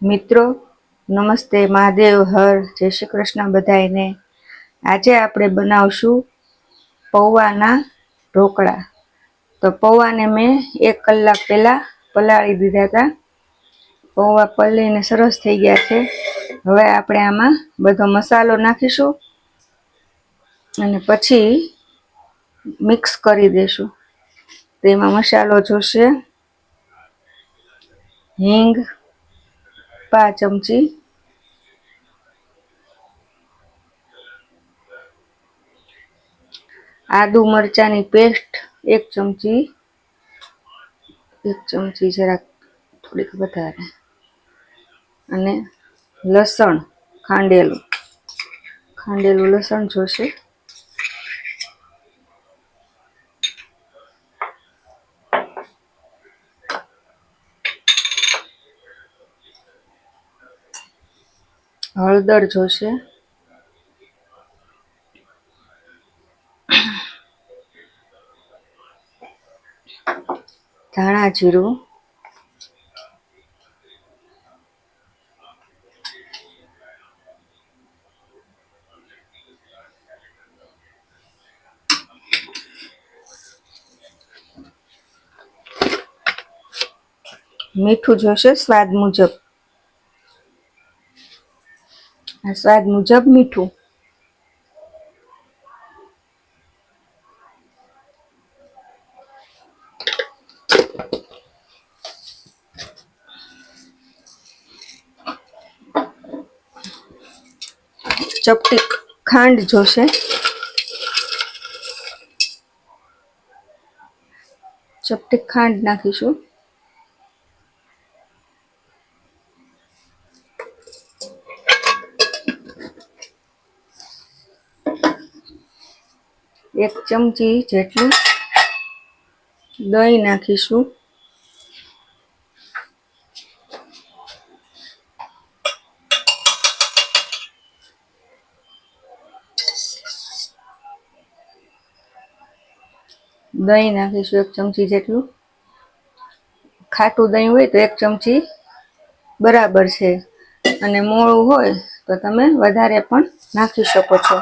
મિત્રો નમસ્તે, મહાદેવ હર, જય શ્રી કૃષ્ણ બધાયને। આજે આપણે બનાવશું પૌવાના ઢોકળા। તો પૌવાને મેં 1 કલાક પહેલાં પલાળી દીધા હતા। પૌવા પલળીને સરસ થઈ ગયા છે। હવે આપણે આમાં બધો મસાલો નાખીશું અને પછી મિક્સ કરી દઈશું। તેમાં મસાલો જોશે હિંગ 5 ચમચી, આદુ મરચાની પેસ્ટ 1 ચમચી, 1 ચમચી જરાક થોડીક વધારે, અને લસણ ખાંડેલું લસણ જોશે। હળદર જોશે, ધાણા જીરું, મીઠું જોશે સ્વાદ મુજબ, સ્વાદ મુજબ મીઠું, ચપટી ખાંડ જોશે, ચપટી ખાંડ નાખીશું, એક ચમચી જેટલું દહીં નાખીશું, દહીં નાખીશું 1 ચમચી જેટલું। ખાટું દહીં હોય તો 1 ચમચી બરાબર છે, અને મોળું હોય તો તમે વધારે પણ નાખી શકો છો।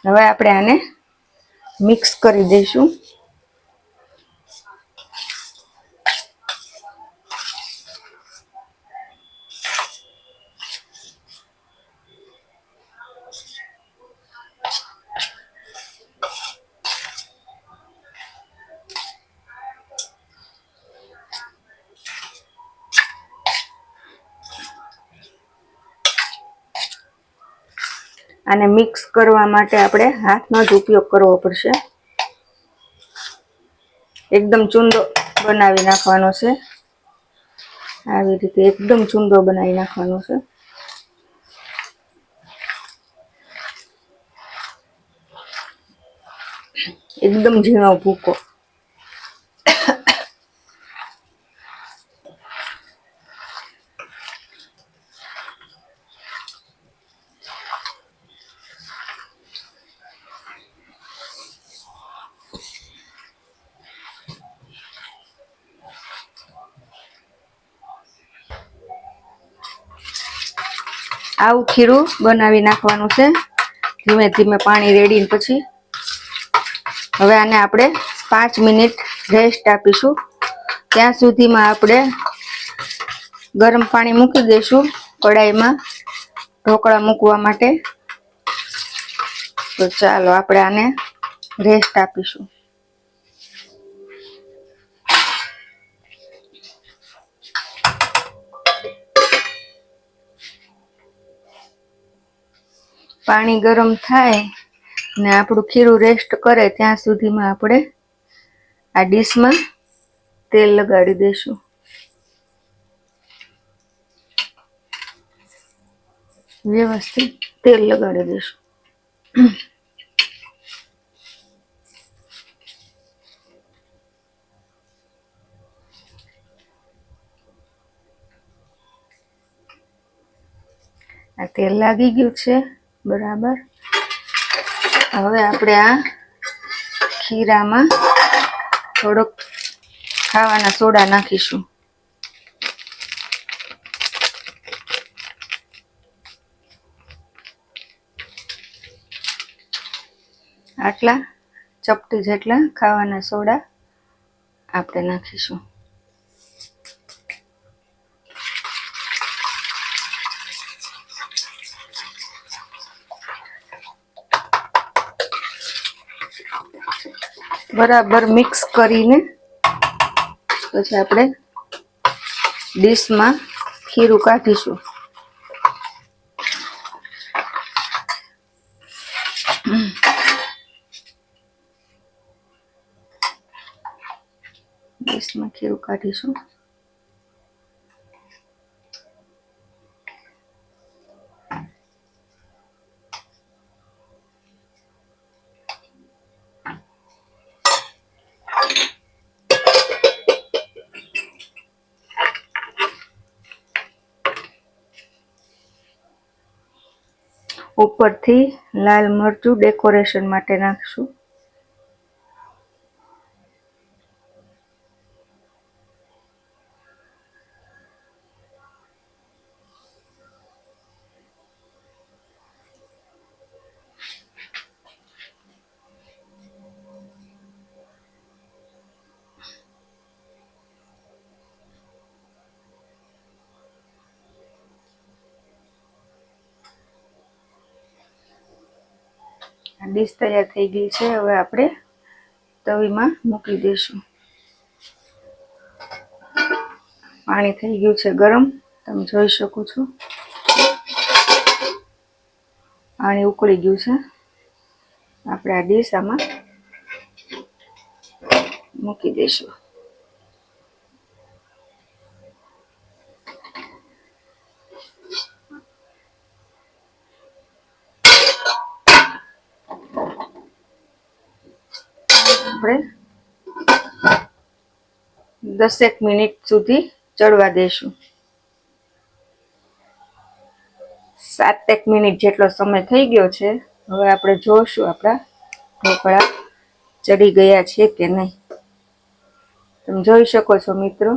હવે આપણે આને મિક્સ કરી દઈશું। આને મિક્સ કરવા માટે આપણે હાથનો જ ઉપયોગ કરવો પડશે। એકદમ ચૂંદો બનાવી નાખવાનો છે, આવી રીતે એકદમ ચૂંદો બનાવી નાખવાનો છે। એકદમ ઝીણો ભૂકો। આવું ખીરું બનાવી નાખવાનું છે, ધીમે ધીમે પાણી રેડીને પછી। હવે આને આપણે 5 મિનિટ રેસ્ટ આપીશું। ત્યાં સુધીમાં આપણે ગરમ પાણી મૂકી દઈશું કડાઈમાં ઢોકળા મૂકવા માટે। તો ચાલો આપણે આને રેસ્ટ આપીશું। પાણી ગરમ થાય ને આપણું ખીરું રેસ્ટ કરે ત્યાં સુધીમાં આપણે આ ડીશમાં તેલ લગાડી દઈશું। વ્યવસ્થિત તેલ લગાડી દઈશું। આ તેલ લાગી ગયું છે બરાબર। હવે આપણે આ ખીરામાં થોડોક ખાવાના સોડા નાખીશું. આટલા ચપટી જેટલા ખાવાના સોડા આપણે નાખીશું. બરાબર મિક્સ કરીને પછી આપણે ડીશમાં ખીરું કાઢીશું. ડીશમાં ખીરું કાઢીશું. ઉપરથી લાલ મરચું ડેકોરેશન માટે નાખશું. ડીશ તૈયાર થઈ ગઈ છે. હવે આપણે તવીમાં મૂકી દઈશું. પાણી થઈ ગયું છે ગરમ, તમે જોઈ શકો છો. પાણી ઉકળી ગયું છે. આપણે આ ડીશ આમાં મૂકી દઈશું. આપણે 10 મિનિટ સુધી ચડવા દઈશું. 7 મિનિટ જેટલો સમય થઈ ગયો છે. હવે આપણે જોઈશું આપણા ઢોકળા ચડી ગયા છે કે નહીં. તમે જોઈ શકો છો મિત્રો,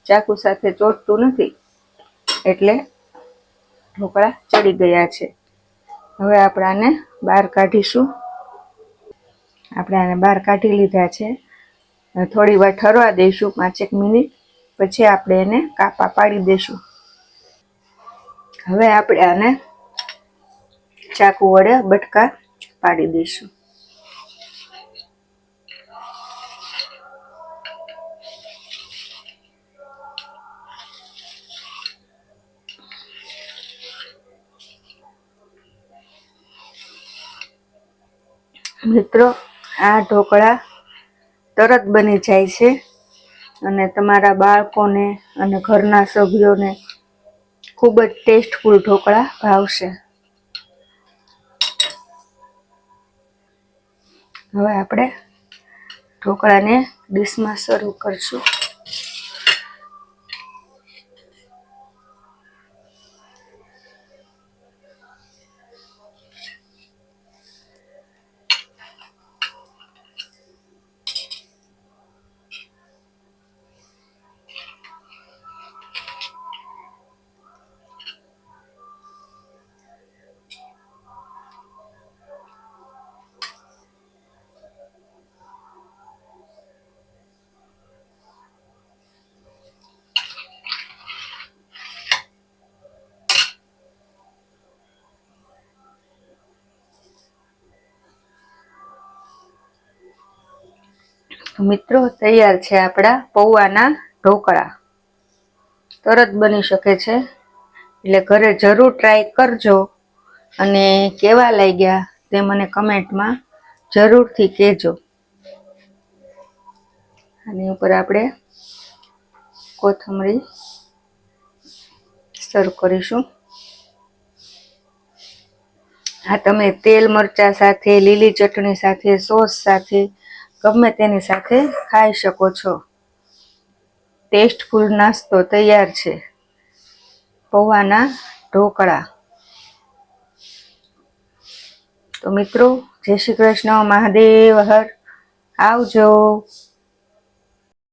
ચાકુ સાથે ચોટતું નથી એટલે ઢોકળા ચડી ગયા છે. હવે આપણે આને બહાર કાઢીશું. આપણે આને બહાર કાઢી લીધા છે. થોડી વાર ઠરવા દઈશું, 5 મિનિટ, પછી આપણે એને કાપા પાડી દઈશું. હવે આપણે આને ચાકુ વડે બટકા પાડી દઈશું. મિત્રો, આ ઢોકળા તરત બની જાય છે અને તમારા બાળકોને અને ઘરના સભ્યોને ખૂબ જ ટેસ્ટફુલ ઢોકળા ભાવશે. હવે આપણે ઢોકળાને ડીશમાં સર્વ કરશું. મિત્રો, તૈયાર છે આપણા પૌવાના ઢોકળા. તરત બની શકે છે, એટલે ઘરે જરૂર ટ્રાય કરજો અને કેવા લાગ્યા તે મને કમેન્ટમાં જરૂરથી કહેજો. આની ઉપર આપણે કોથમરી સર્વ કરીશું. આ તમે તેલ મરચાં સાથે, લીલી ચટણી સાથે, સોસ સાથે, ગમે તેની સાથે ખાઈ શકો છો. ટેસ્ટફુલ નાસ્તો તૈયાર છે, પૌવાના ઢોકળા. તો મિત્રો, જય શ્રી કૃષ્ણ, મહાદેવ હર. આવજો.